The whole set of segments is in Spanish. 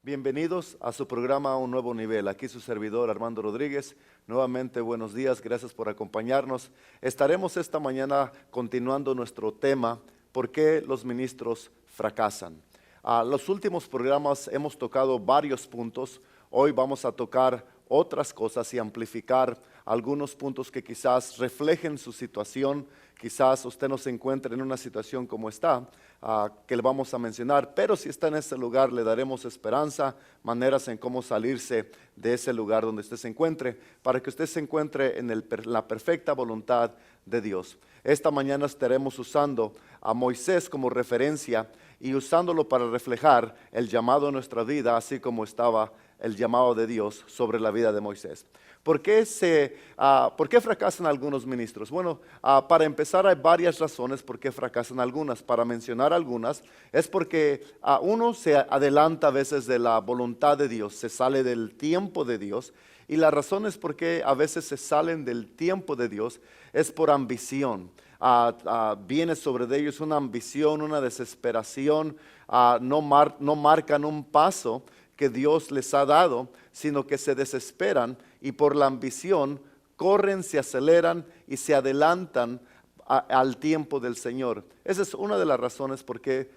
Bienvenidos a su programa Un Nuevo Nivel. Aquí su servidor Armando Rodríguez. Nuevamente buenos días, gracias por acompañarnos. Estaremos esta mañana continuando nuestro tema, ¿por qué los ministros fracasan? Los últimos programas hemos tocado varios puntos. Hoy vamos a tocar otras cosas y amplificar algunos puntos que quizás reflejen su situación. Quizás usted no se encuentre en una situación como esta, que le vamos a mencionar, pero si está en ese lugar le daremos esperanza, maneras en cómo salirse de ese lugar donde usted se encuentre, para que usted se encuentre en la perfecta voluntad de Dios. Esta mañana estaremos usando a Moisés como referencia y usándolo para reflejar el llamado a nuestra vida, así como estaba el llamado de Dios sobre la vida de Moisés. ¿Por qué fracasan algunos ministros? Bueno, para empezar hay varias razones por qué fracasan algunas. Para mencionar algunas, es porque uno se adelanta a veces de la voluntad de Dios, se sale del tiempo de Dios. Y la razón es por qué a veces se salen del tiempo de Dios es por ambición. Viene sobre ellos una ambición, una desesperación, no marcan un paso que Dios les ha dado, sino que se desesperan y por la ambición corren, se aceleran y se adelantan al tiempo del Señor. Esa es una de las razones por qué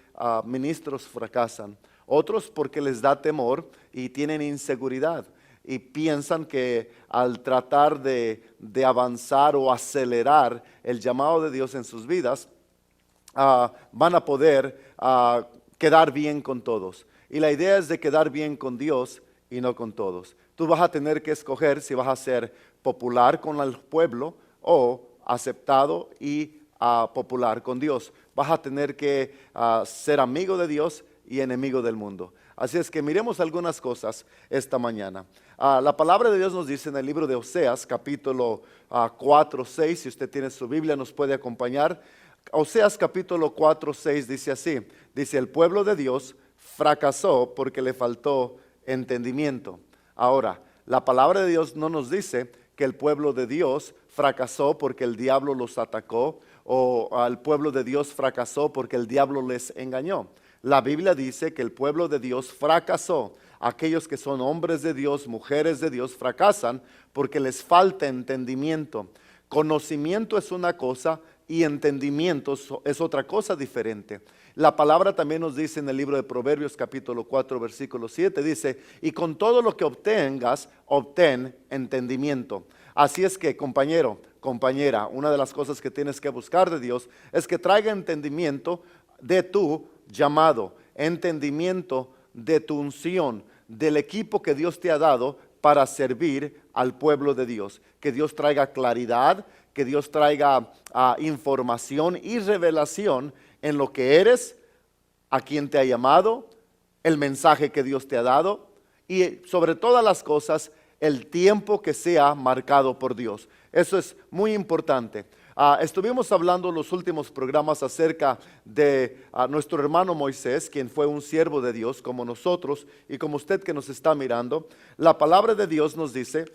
ministros fracasan. Otros porque les da temor y tienen inseguridad y piensan que al tratar de avanzar o acelerar el llamado de Dios en sus vidas, van a poder quedar bien con todos. Y la idea es de quedar bien con Dios y no con todos. Tú vas a tener que escoger si vas a ser popular con el pueblo o aceptado y popular con Dios. Vas a tener que ser amigo de Dios y enemigo del mundo. Así es que miremos algunas cosas esta mañana. La palabra de Dios nos dice en el libro de Oseas, capítulo 4, 6, si usted tiene su Biblia nos puede acompañar. Oseas capítulo 4, 6 dice así, dice: el pueblo de Dios fracasó porque le faltó entendimiento. Ahora, la palabra de Dios no nos dice que el pueblo de Dios fracasó porque el diablo los atacó o el pueblo de Dios fracasó porque el diablo les engañó. La Biblia dice que el pueblo de Dios fracasó. Aquellos que son hombres de Dios, mujeres de Dios, fracasan porque les falta entendimiento. Conocimiento es una cosa y entendimiento es otra cosa diferente. La palabra también nos dice en el libro de Proverbios capítulo 4 versículo 7, dice: y con todo lo que obtengas, obtén entendimiento. Así es que, compañero, compañera, una de las cosas que tienes que buscar de Dios es que traiga entendimiento de tu llamado, entendimiento de tu unción, del equipo que Dios te ha dado para servir al pueblo de Dios. Que Dios traiga claridad, que Dios traiga información y revelación en lo que eres, a quien te ha llamado, el mensaje que Dios te ha dado y sobre todas las cosas el tiempo que sea marcado por Dios. Eso es muy importante. Estuvimos hablando en los últimos programas acerca de nuestro hermano Moisés, quien fue un siervo de Dios como nosotros y como usted que nos está mirando. La palabra de Dios nos dice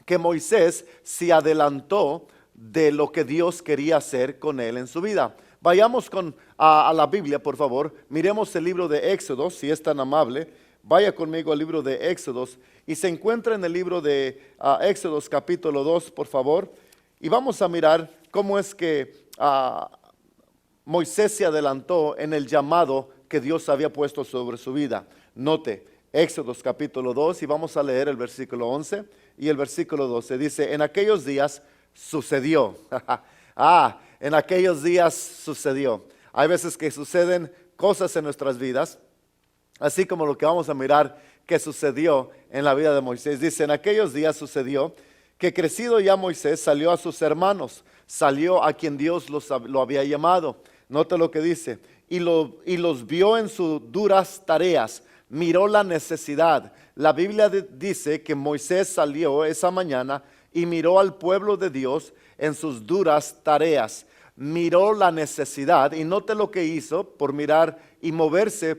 que Moisés se adelantó de lo que Dios quería hacer con él en su vida. Vayamos a la Biblia, por favor. Miremos el libro de Éxodos, si es tan amable. Vaya conmigo al libro de Éxodos y se encuentra en el libro de Éxodos capítulo 2, por favor. Y vamos a mirar cómo es que Moisés se adelantó en el llamado que Dios había puesto sobre su vida. Note, Éxodos capítulo 2 y vamos a leer el versículo 11 y el versículo 12. Dice: en aquellos días sucedió. En aquellos días sucedió. Hay veces que suceden cosas en nuestras vidas, así como lo que vamos a mirar que sucedió en la vida de Moisés. Dice: en aquellos días sucedió que crecido ya Moisés salió a sus hermanos, salió a quien Dios lo había llamado. Note lo que dice: y los vio en sus duras tareas, miró la necesidad. La Biblia dice que Moisés salió esa mañana y miró al pueblo de Dios en sus duras tareas. Miró la necesidad y note lo que hizo por mirar y moverse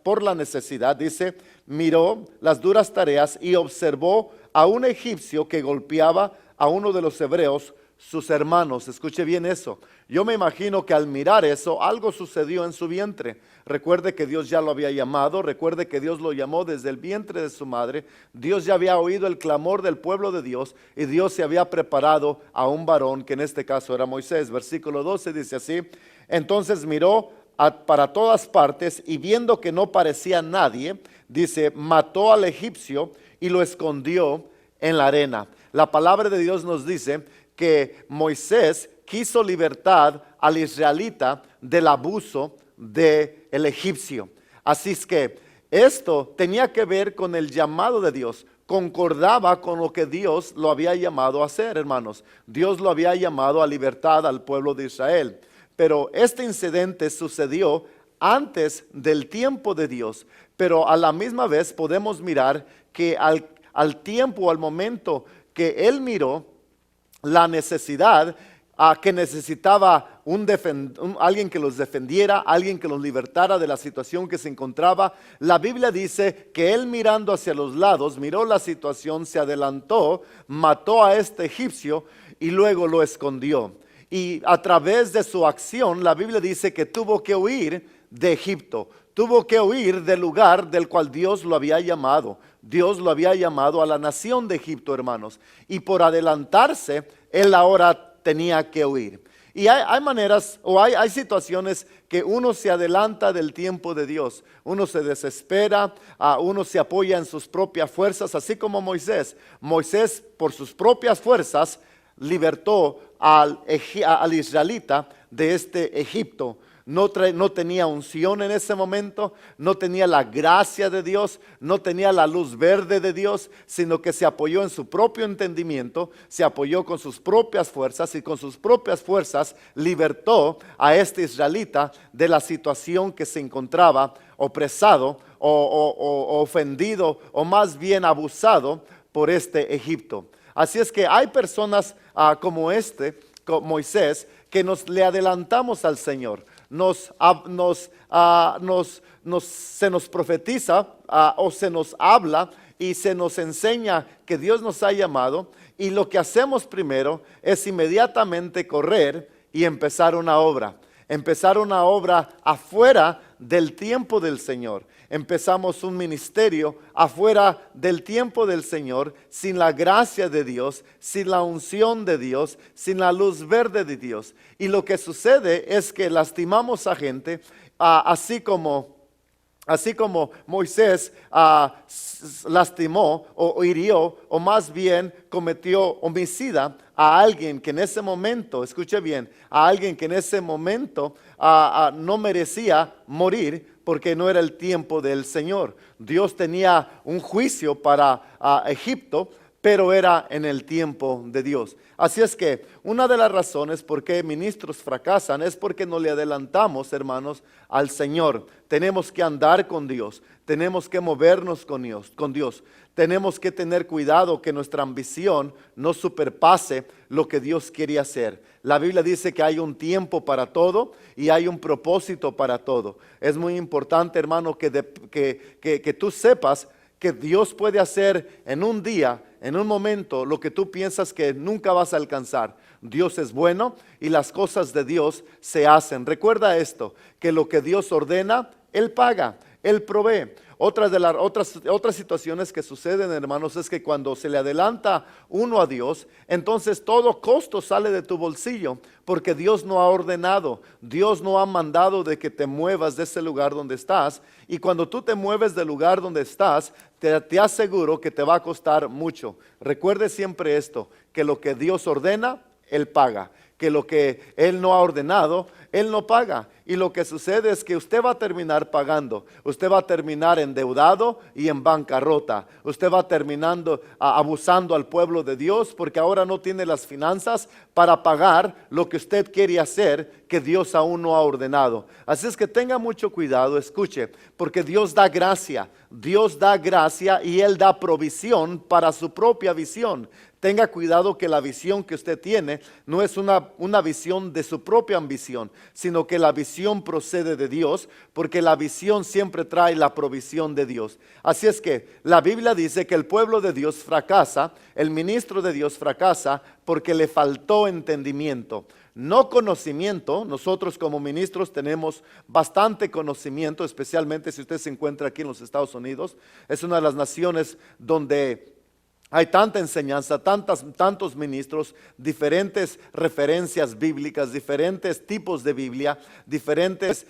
por la necesidad. Dice: miró las duras tareas y observó a un egipcio que golpeaba a uno de los hebreos sus hermanos. Escuche bien eso. Yo me imagino que al mirar eso, algo sucedió en su vientre. Recuerde que Dios ya lo había llamado, recuerde que Dios lo llamó desde el vientre de su madre. Dios ya había oído el clamor del pueblo de Dios y Dios se había preparado a un varón, que en este caso era Moisés. Versículo 12 dice así: entonces miró para todas partes y viendo que no parecía nadie, dice, mató al egipcio y lo escondió en la arena. La palabra de Dios nos dice que Moisés quiso libertad al israelita del abuso del egipcio. Así es que esto tenía que ver con el llamado de Dios, concordaba con lo que Dios lo había llamado a hacer, hermanos. Dios lo había llamado a libertad al pueblo de Israel. Pero este incidente sucedió antes del tiempo de Dios. Pero a la misma vez podemos mirar que al tiempo, al momento que él miró la necesidad que necesitaba alguien que los defendiera, alguien que los libertara de la situación que se encontraba. La Biblia dice que él, mirando hacia los lados, miró la situación, se adelantó, mató a este egipcio y luego lo escondió. Y a través de su acción, la Biblia dice que tuvo que huir de Egipto, tuvo que huir del lugar del cual Dios lo había llamado. Dios lo había llamado a la nación de Egipto, hermanos. Y por adelantarse, él ahora tenía que huir. Y hay maneras o hay situaciones que uno se adelanta del tiempo de Dios. Uno se desespera, uno se apoya en sus propias fuerzas, así como Moisés. Moisés, por sus propias fuerzas, libertó al israelita de este Egipto. No tenía unción en ese momento, no tenía la gracia de Dios, no tenía la luz verde de Dios, sino que se apoyó en su propio entendimiento, se apoyó con sus propias fuerzas y con sus propias fuerzas libertó a este israelita de la situación que se encontraba opresado o ofendido o más bien abusado por este Egipto. Así es que hay personas como Moisés, que le adelantamos al Señor. Se nos profetiza o se nos habla y se nos enseña que Dios nos ha llamado, y lo que hacemos primero es inmediatamente correr y empezar una obra afuera del tiempo del Señor. Empezamos un ministerio afuera del tiempo del Señor, sin la gracia de Dios, sin la unción de Dios, sin la luz verde de Dios. Y lo que sucede es que lastimamos a gente, así como Moisés lastimó o hirió, o más bien cometió homicida a alguien que en ese momento, escuche bien, a alguien que en ese momento no merecía morir, porque no era el tiempo del Señor. Dios tenía un juicio para Egipto, pero era en el tiempo de Dios. Así es que una de las razones por qué ministros fracasan es porque no le adelantamos, hermanos, al Señor. Tenemos que andar con Dios, tenemos que movernos con Dios. Tenemos que tener cuidado que nuestra ambición no superpase lo que Dios quiere hacer. La Biblia dice que hay un tiempo para todo y hay un propósito para todo. Es muy importante, hermano, que tú sepas que Dios puede hacer en un día, en un momento, lo que tú piensas que nunca vas a alcanzar. Dios es bueno y las cosas de Dios se hacen. Recuerda esto, que lo que Dios ordena, Él paga, Él provee. Otras situaciones que suceden, hermanos, es que cuando se le adelanta uno a Dios, entonces todo costo sale de tu bolsillo, porque Dios no ha ordenado, Dios no ha mandado de que te muevas de ese lugar donde estás. Y cuando tú te mueves del lugar donde estás, te aseguro que te va a costar mucho. Recuerde siempre esto, que lo que Dios ordena, Él paga. Que lo que Él no ha ordenado, Él no paga. Y lo que sucede es que usted va a terminar pagando. Usted va a terminar endeudado y en bancarrota. Usted va terminando abusando al pueblo de Dios, porque ahora no tiene las finanzas para pagar lo que usted quiere hacer, que Dios aún no ha ordenado. Así es que tenga mucho cuidado, escuche, porque Dios da gracia y Él da provisión para su propia visión. Tenga cuidado que la visión que usted tiene no es una visión de su propia ambición, sino que la visión procede de Dios, porque la visión siempre trae la provisión de Dios. Así es que la Biblia dice que el pueblo de Dios fracasa, el ministro de Dios fracasa, porque le faltó entendimiento. No conocimiento. Nosotros como ministros tenemos bastante conocimiento, especialmente si usted se encuentra aquí en los Estados Unidos. Es una de las naciones donde hay tanta enseñanza, tantos ministros, diferentes referencias bíblicas, diferentes tipos de Biblia, diferentes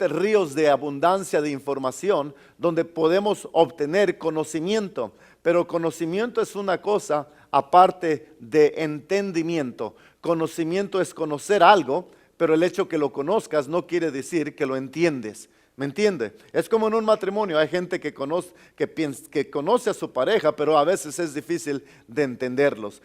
ríos de abundancia de información donde podemos obtener conocimiento. Pero conocimiento es una cosa aparte de entendimiento. Conocimiento es conocer algo, pero el hecho que lo conozcas no quiere decir que lo entiendes. ¿Me entiende? Es como en un matrimonio. Hay gente que conoce a su pareja, pero a veces es difícil de entenderlos.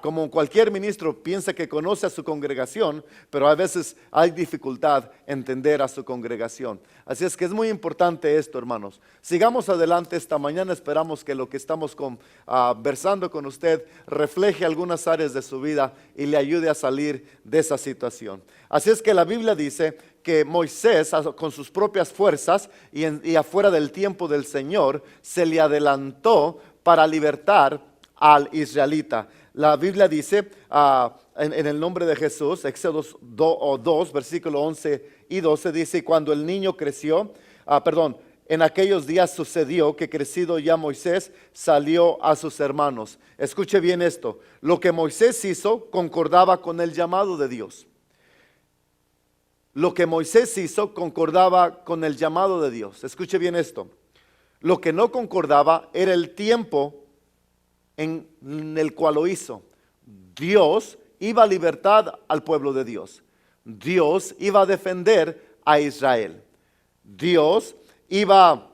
Como cualquier ministro piensa que conoce a su congregación, pero a veces hay dificultad en entender a su congregación. Así es que es muy importante esto, hermanos. Sigamos adelante esta mañana. Esperamos que lo que estamos conversando con usted refleje algunas áreas de su vida y le ayude a salir de esa situación. Así es que la Biblia dice que Moisés, con sus propias fuerzas y afuera del tiempo del Señor, se le adelantó para libertar al israelita. La Biblia dice en el nombre de Jesús, Éxodo 2, versículo 11 y 12, dice: cuando el niño creció, en aquellos días sucedió que crecido ya Moisés salió a sus hermanos. Escuche bien esto: lo que Moisés hizo concordaba con el llamado de Dios. Lo que Moisés hizo concordaba con el llamado de Dios. Escuche bien esto. Lo que no concordaba era el tiempo en el cual lo hizo. Dios iba a libertar al pueblo de Dios. Dios iba a defender a Israel. Dios iba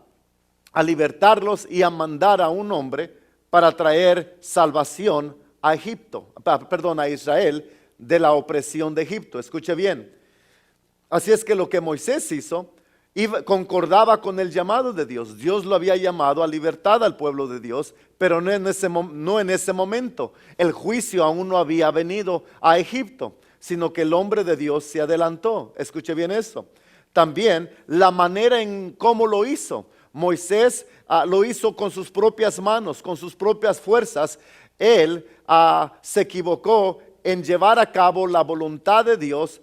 a libertarlos y a mandar a un hombre para traer salvación a Israel de la opresión de Egipto. Escuche bien. Así es que lo que Moisés hizo concordaba con el llamado de Dios. Dios lo había llamado a libertad al pueblo de Dios, pero no en ese momento. El juicio aún no había venido a Egipto, sino que el hombre de Dios se adelantó. Escuche bien eso. También la manera en cómo lo hizo. Moisés lo hizo con sus propias manos, con sus propias fuerzas. Él se equivocó en llevar a cabo la voluntad de Dios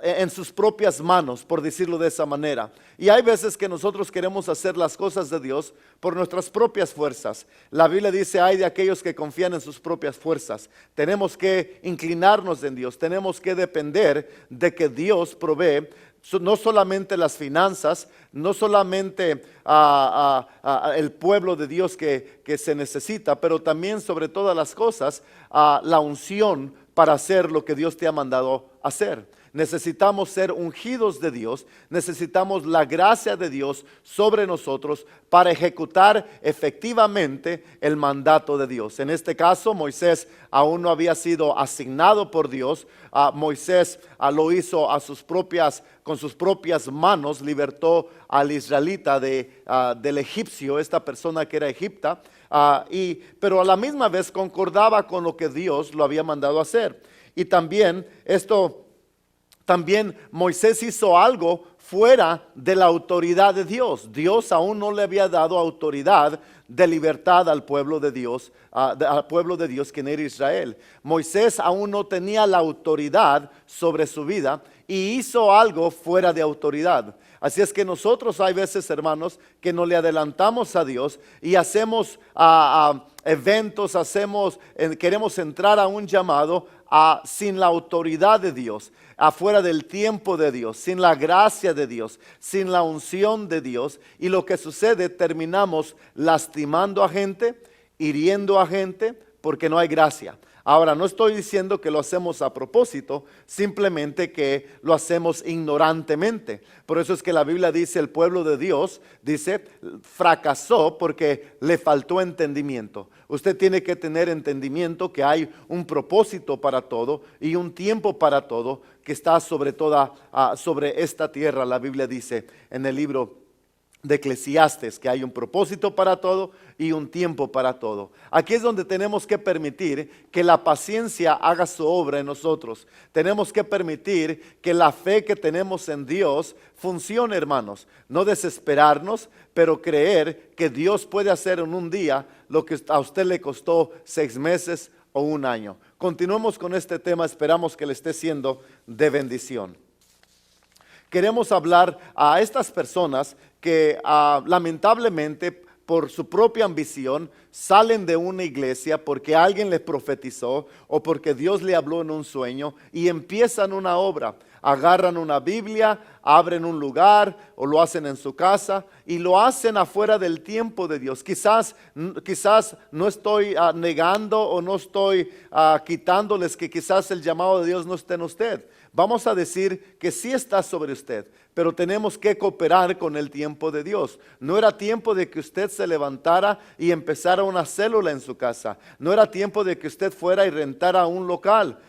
en sus propias manos, por decirlo de esa manera. Y hay veces que nosotros queremos hacer las cosas de Dios por nuestras propias fuerzas. La Biblia dice: hay de aquellos que confían en sus propias fuerzas. Tenemos que inclinarnos en Dios, tenemos que depender de que Dios provee no solamente las finanzas, no solamente el pueblo de Dios que se necesita, pero también, sobre todas las cosas, la unción para hacer lo que Dios te ha mandado hacer. Necesitamos ser ungidos de Dios, necesitamos la gracia de Dios sobre nosotros para ejecutar efectivamente el mandato de Dios. En este caso, Moisés aún no había sido asignado por Dios. Moisés lo hizo con sus propias manos, libertó al israelita del egipcio, esta persona que era egipta, pero a la misma vez concordaba con lo que Dios lo había mandado hacer. Y también Moisés hizo algo fuera de la autoridad de Dios. Dios aún no le había dado autoridad de libertad al pueblo de Dios, quien era Israel. Moisés aún no tenía la autoridad sobre su vida y hizo algo fuera de autoridad. Así es que nosotros hay veces, hermanos, que no le adelantamos a Dios y hacemos eventos, queremos entrar a un llamado sin la autoridad de Dios, afuera del tiempo de Dios, sin la gracia de Dios, sin la unción de Dios. Y lo que sucede, terminamos lastimando a gente, hiriendo a gente, porque no hay gracia. Ahora, no estoy diciendo que lo hacemos a propósito, simplemente que lo hacemos ignorantemente. Por eso es que la Biblia dice: el pueblo de Dios, fracasó porque le faltó entendimiento. Usted tiene que tener entendimiento que hay un propósito para todo y un tiempo para todo que está sobre esta tierra. La Biblia dice en el libro de Eclesiastes, que hay un propósito para todo y un tiempo para todo. Aquí es donde tenemos que permitir que la paciencia haga su obra en nosotros. Tenemos que permitir que la fe que tenemos en Dios funcione, hermanos. No desesperarnos, pero creer que Dios puede hacer en un día lo que a usted le costó 6 meses o 1 año. Continuemos con este tema, esperamos que le esté siendo de bendición. Queremos hablar a estas personas que lamentablemente por su propia ambición salen de una iglesia porque alguien les profetizó o porque Dios le habló en un sueño y empiezan una obra. Agarran una Biblia, abren un lugar o lo hacen en su casa y lo hacen afuera del tiempo de Dios. Quizás no estoy negando o no estoy quitándoles que quizás el llamado de Dios no esté en usted. Vamos a decir que sí está sobre usted, pero tenemos que cooperar con el tiempo de Dios. No era tiempo de que usted se levantara y empezara una célula en su casa. No era tiempo de que usted fuera y rentara un local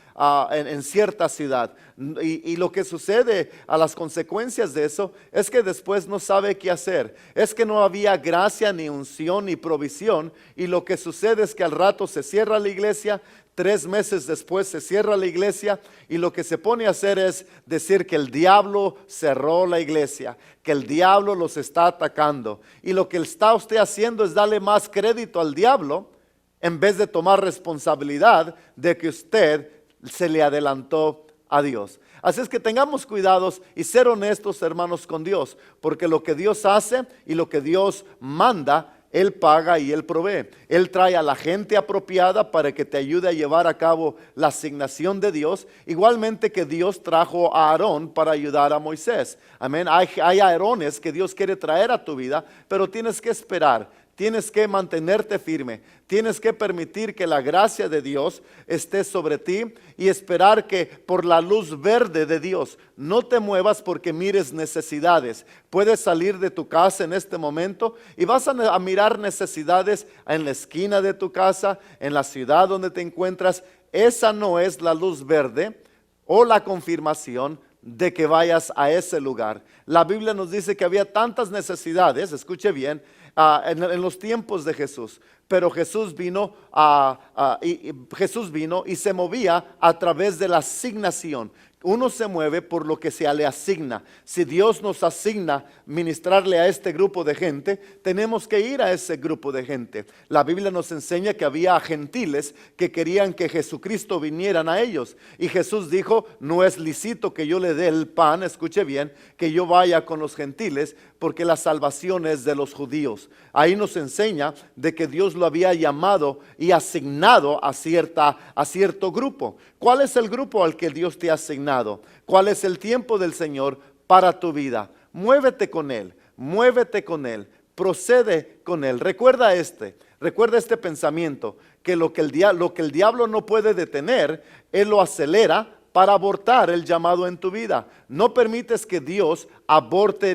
en cierta ciudad. Y lo que sucede a las consecuencias de eso es que después no sabe qué hacer. Es que no había gracia, ni unción, ni provisión. Y lo que sucede es que al rato se cierra la iglesia. 3 meses después se cierra la iglesia y lo que se pone a hacer es decir que el diablo cerró la iglesia, que el diablo los está atacando. Y lo que está usted haciendo es darle más crédito al diablo en vez de tomar responsabilidad de que usted se le adelantó a Dios. Así es que tengamos cuidados y ser honestos, hermanos, con Dios, porque lo que Dios hace y lo que Dios manda, Él paga y Él provee. Él trae a la gente apropiada para que te ayude a llevar a cabo la asignación de Dios. Igualmente que Dios trajo a Aarón para ayudar a Moisés. Amén. Hay Aarones que Dios quiere traer a tu vida, pero tienes que esperar. Tienes que mantenerte firme. Tienes que permitir que la gracia de Dios esté sobre ti y esperar que por la luz verde de Dios no te muevas porque mires necesidades. Puedes salir de tu casa en este momento y vas a mirar necesidades en la esquina de tu casa, en la ciudad donde te encuentras. Esa no es la luz verde o la confirmación de que vayas a ese lugar. La Biblia nos dice que había tantas necesidades, escuche bien, en los tiempos de Jesús, pero Jesús vino y se movía a través de la asignación. Uno se mueve por lo que se le asigna. Si Dios nos asigna ministrarle a este grupo de gente, tenemos que ir a ese grupo de gente. La Biblia nos enseña que había gentiles que querían que Jesucristo vinieran a ellos. Y Jesús dijo, no es lícito que yo le dé el pan, escuche bien, que yo vaya con los gentiles, porque la salvación es de los judíos. Ahí nos enseña de que Dios lo había llamado y asignado a cierto grupo. ¿Cuál es el grupo al que Dios te ha asignado? ¿Cuál es el tiempo del Señor para tu vida? Muévete con Él, procede con Él. Recuerda este pensamiento, que lo que el diablo no puede detener, Él lo acelera para abortar el llamado en tu vida. No permites que Dios aborte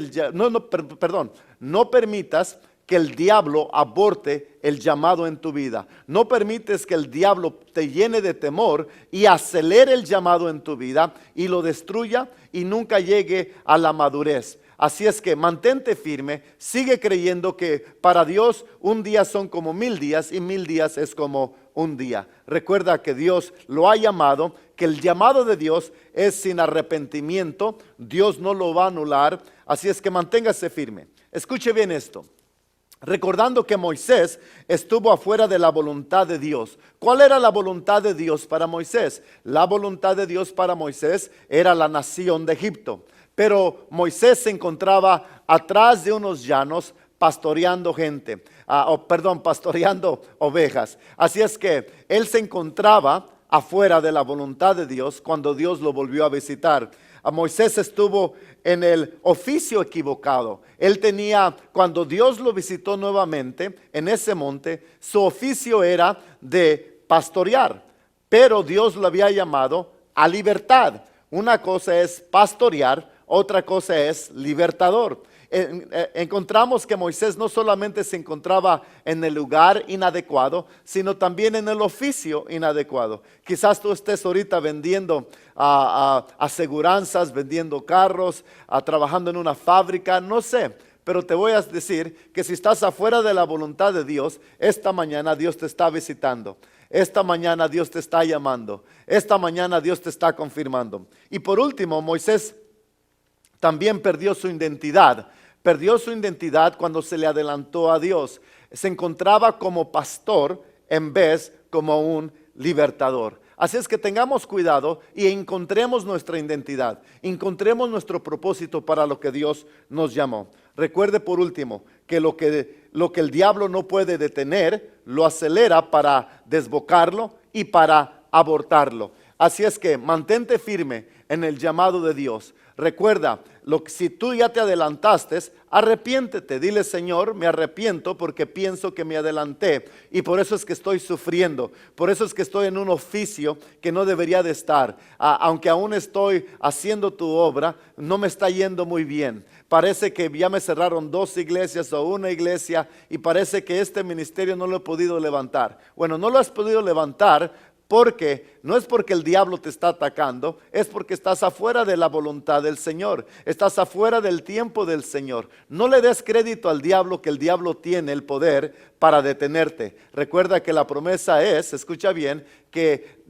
no permitas que el diablo aborte el llamado en tu vida. No permites que el diablo te llene de temor y acelere el llamado en tu vida y lo destruya y nunca llegue a la madurez. Así es que mantente firme, sigue creyendo que para Dios un día son como 1000 días y 1000 días es como un día. Recuerda que Dios lo ha llamado, que el llamado de Dios es sin arrepentimiento, Dios no lo va a anular, así es que manténgase firme. Escuche bien esto. Recordando que Moisés estuvo afuera de la voluntad de Dios. ¿Cuál era la voluntad de Dios para Moisés? La voluntad de Dios para Moisés era la nación de Egipto. Pero Moisés se encontraba atrás de unos llanos pastoreando pastoreando ovejas. Así es que él se encontraba afuera de la voluntad de Dios cuando Dios lo volvió a visitar. Moisés estuvo en el oficio equivocado. Cuando Dios lo visitó nuevamente en ese monte, su oficio era de pastorear, pero Dios lo había llamado a libertad. Una cosa es pastorear, otra cosa es libertador. Encontramos que Moisés no solamente se encontraba en el lugar inadecuado, sino también en el oficio inadecuado. Quizás tú estés ahorita vendiendo aseguranzas, vendiendo carros, trabajando en una fábrica, no sé. pero te voy a decir que si estás afuera de la voluntad de Dios, esta mañana Dios te está visitando. Esta mañana Dios te está llamando. Esta mañana Dios te está confirmando. Y por último, Moisés también perdió su identidad. Perdió su identidad cuando se le adelantó a Dios. Se encontraba como pastor en vez como un libertador. Así es que tengamos cuidado y encontremos nuestra identidad. Encontremos nuestro propósito para lo que Dios nos llamó. Recuerde por último que lo que el diablo no puede detener, lo acelera para desbocarlo y para abortarlo. Así es que mantente firme en el llamado de Dios. Recuerda, si tú ya te adelantaste, arrepiéntete, dile: Señor, me arrepiento porque pienso que me adelanté y por eso es que estoy sufriendo, por eso es que estoy en un oficio que no debería de estar. Aunque aún estoy haciendo tu obra, no me está yendo muy bien. Parece que ya me cerraron 2 iglesias o 1 iglesia y parece que este ministerio no lo he podido levantar. Bueno, no lo has podido levantar porque no es porque el diablo te está atacando, es porque estás afuera de la voluntad del Señor, estás afuera del tiempo del Señor. No le des crédito al diablo, que el diablo tiene el poder para detenerte. Recuerda que la promesa es, escucha bien, que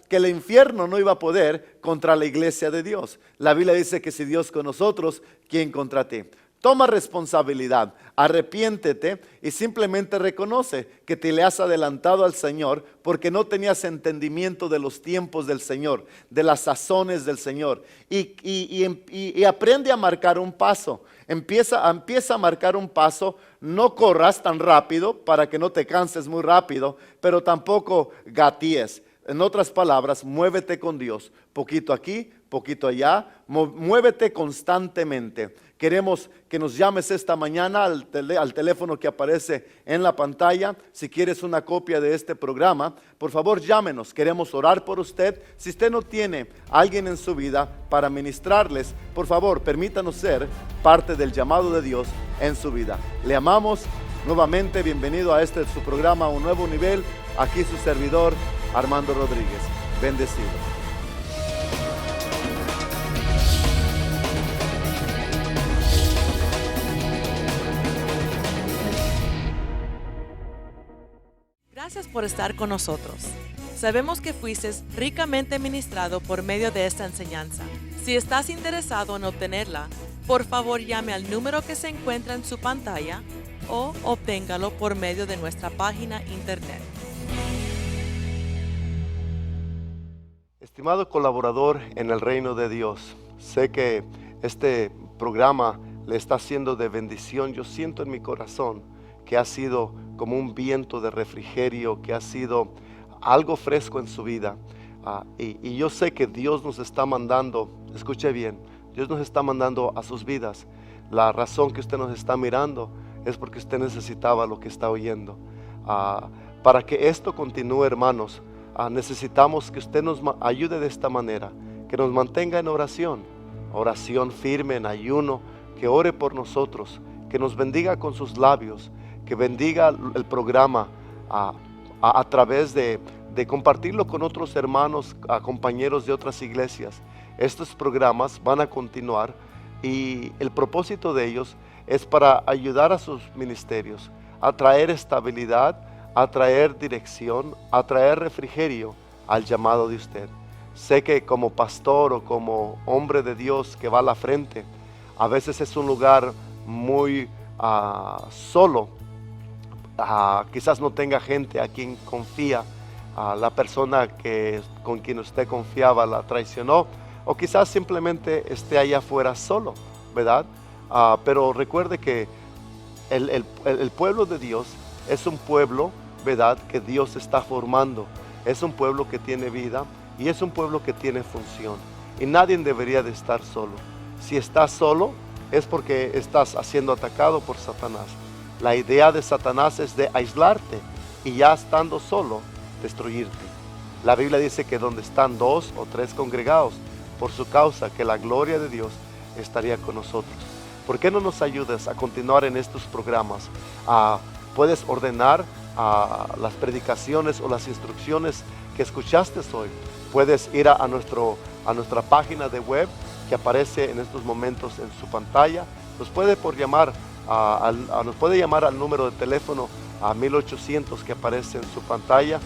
el infierno no iba a poder contra la iglesia de Dios. La Biblia dice que si Dios con nosotros, ¿quién contra ti? Toma responsabilidad, arrepiéntete y simplemente reconoce que te le has adelantado al Señor porque no tenías entendimiento de los tiempos del Señor, de las sazones del Señor. Y aprende a marcar un paso. Empieza a marcar un paso. No corras tan rápido para que no te canses muy rápido, pero tampoco gatees. En otras palabras, muévete con Dios, poquito aquí, poquito allá, muévete constantemente. Queremos que nos llames esta mañana al teléfono que aparece en la pantalla. Si quieres una copia de este programa, por favor llámenos, queremos orar por usted. Si usted no tiene a alguien en su vida para ministrarles, por favor permítanos ser parte del llamado de Dios en su vida. Le amamos nuevamente, bienvenido a su programa Un Nuevo Nivel. Aquí su servidor Armando Rodríguez, bendecido. Gracias por estar con nosotros. Sabemos que fuiste ricamente ministrado por medio de esta enseñanza. Si estás interesado en obtenerla, por favor llame al número que se encuentra en su pantalla o obténgalo por medio de nuestra página internet. Estimado colaborador en el reino de Dios, sé que este programa le está siendo de bendición. Yo siento en mi corazón que ha sido como un viento de refrigerio, que ha sido algo fresco en su vida. Y yo sé que Dios nos está mandando, escuche bien, Dios nos está mandando a sus vidas. La razón que usted nos está mirando es porque usted necesitaba lo que está oyendo. Para que esto continúe, hermanos, necesitamos que usted nos ayude de esta manera, que nos mantenga en oración firme, en ayuno, que ore por nosotros, que nos bendiga con sus labios, que bendiga el programa a través de compartirlo con otros hermanos, compañeros de otras iglesias. Estos programas van a continuar y el propósito de ellos es para ayudar a sus ministerios, a traer estabilidad, a traer dirección, a traer refrigerio al llamado de usted. Sé que como pastor o como hombre de Dios que va a la frente, a veces es un lugar muy solo. Quizás no tenga gente a quien confía. La persona con quien usted confiaba la traicionó, o quizás simplemente esté allá afuera solo, ¿verdad? Pero recuerde que el pueblo de Dios es un pueblo, ¿verdad?, que Dios está formando. Es un pueblo que tiene vida y es un pueblo que tiene función. Y nadie debería de estar solo. Si estás solo es porque estás siendo atacado por Satanás. La idea de Satanás es de aislarte y ya estando solo, destruirte. La Biblia dice que donde están 2 o 3 congregados por su causa, que la gloria de Dios estaría con nosotros. ¿Por qué no nos ayudas a continuar en estos programas? Puedes ordenar las predicaciones o las instrucciones que escuchaste hoy. Puedes ir a nuestra página de web que aparece en estos momentos en su pantalla. nos puede nos puede llamar al número de teléfono a 1800 que aparece en su pantalla.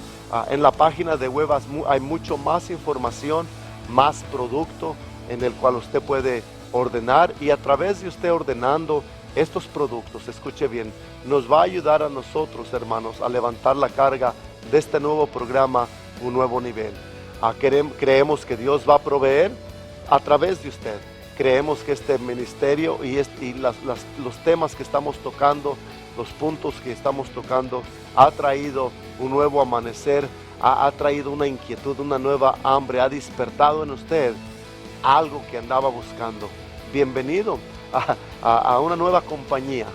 En la página de web hay mucho más información, más producto en el cual usted puede ordenar, y a través de usted ordenando estos productos, escuche bien, nos va a ayudar a nosotros, hermanos, a levantar la carga de este nuevo programa, Un Nuevo Nivel. Creemos que Dios va a proveer a través de usted. Creemos que este ministerio y los temas que estamos tocando, los puntos que estamos tocando, ha traído un nuevo amanecer, ha traído una inquietud, una nueva hambre, ha despertado en usted algo que andaba buscando. Bienvenido a una nueva compañía,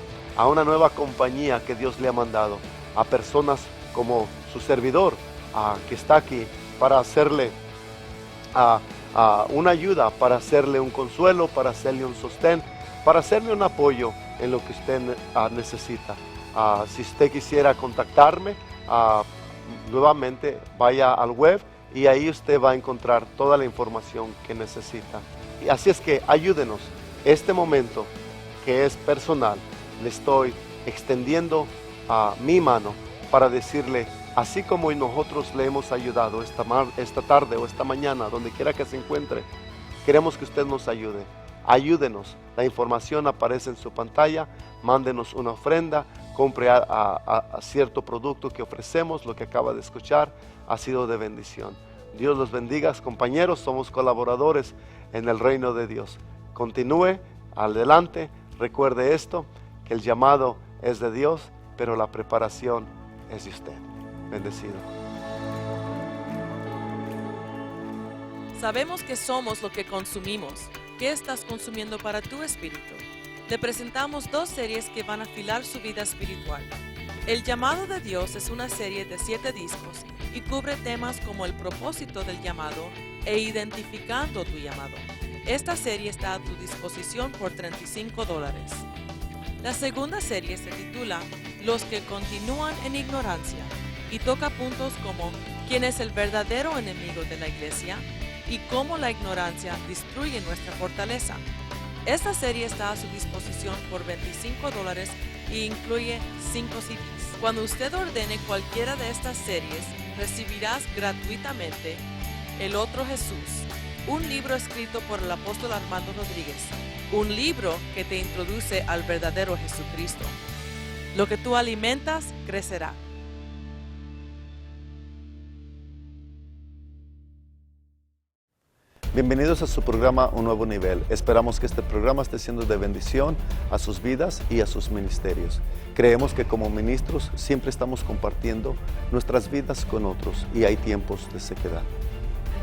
que Dios le ha mandado, a personas como su servidor, que está aquí para hacerle una ayuda, para hacerle un consuelo, para hacerle un sostén, para hacerle un apoyo en lo que usted necesita. Si usted quisiera contactarme, nuevamente vaya al web y ahí usted va a encontrar toda la información que necesita. Y así es que ayúdenos. Este momento que es personal, le estoy extendiendo mi mano para decirle, así como nosotros le hemos ayudado esta tarde o esta mañana, donde quiera que se encuentre, queremos que usted nos ayude. Ayúdenos. La información aparece en su pantalla. Mándenos una ofrenda, compre a cierto producto que ofrecemos. Lo que acaba de escuchar ha sido de bendición. Dios los bendiga, compañeros. Somos colaboradores en el reino de Dios. Continúe adelante. Recuerde esto, que el llamado es de Dios, pero la preparación es de usted. Bendecido. Sabemos que somos lo que consumimos. ¿Qué estás consumiendo para tu espíritu? Le presentamos 2 series que van a afilar su vida espiritual. El llamado de Dios es una serie de 7 discos y cubre temas como el propósito del llamado e identificando tu llamado. Esta serie está a tu disposición por $35. La segunda serie se titula Los que continúan en ignorancia y toca puntos como quién es el verdadero enemigo de la iglesia y cómo la ignorancia destruye nuestra fortaleza. Esta serie está a su disposición por $25 y incluye 5 CDs. Cuando usted ordene cualquiera de estas series, recibirás gratuitamente El Otro Jesús, un libro escrito por el apóstol Armando Rodríguez, un libro que te introduce al verdadero Jesucristo. Lo que tú alimentas, crecerá. Bienvenidos a su programa Un Nuevo Nivel. Esperamos que este programa esté siendo de bendición a sus vidas y a sus ministerios. Creemos que como ministros siempre estamos compartiendo nuestras vidas con otros y hay tiempos de sequedad.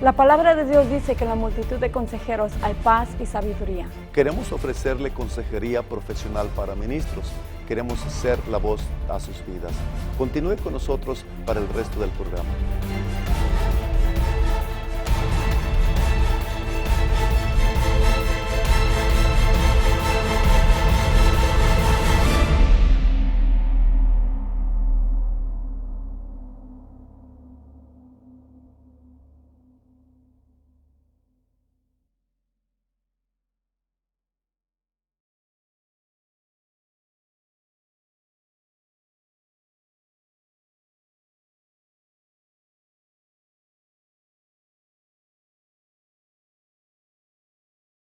La palabra de Dios dice que en la multitud de consejeros hay paz y sabiduría. Queremos ofrecerle consejería profesional para ministros. Queremos ser la voz a sus vidas. Continúe con nosotros para el resto del programa.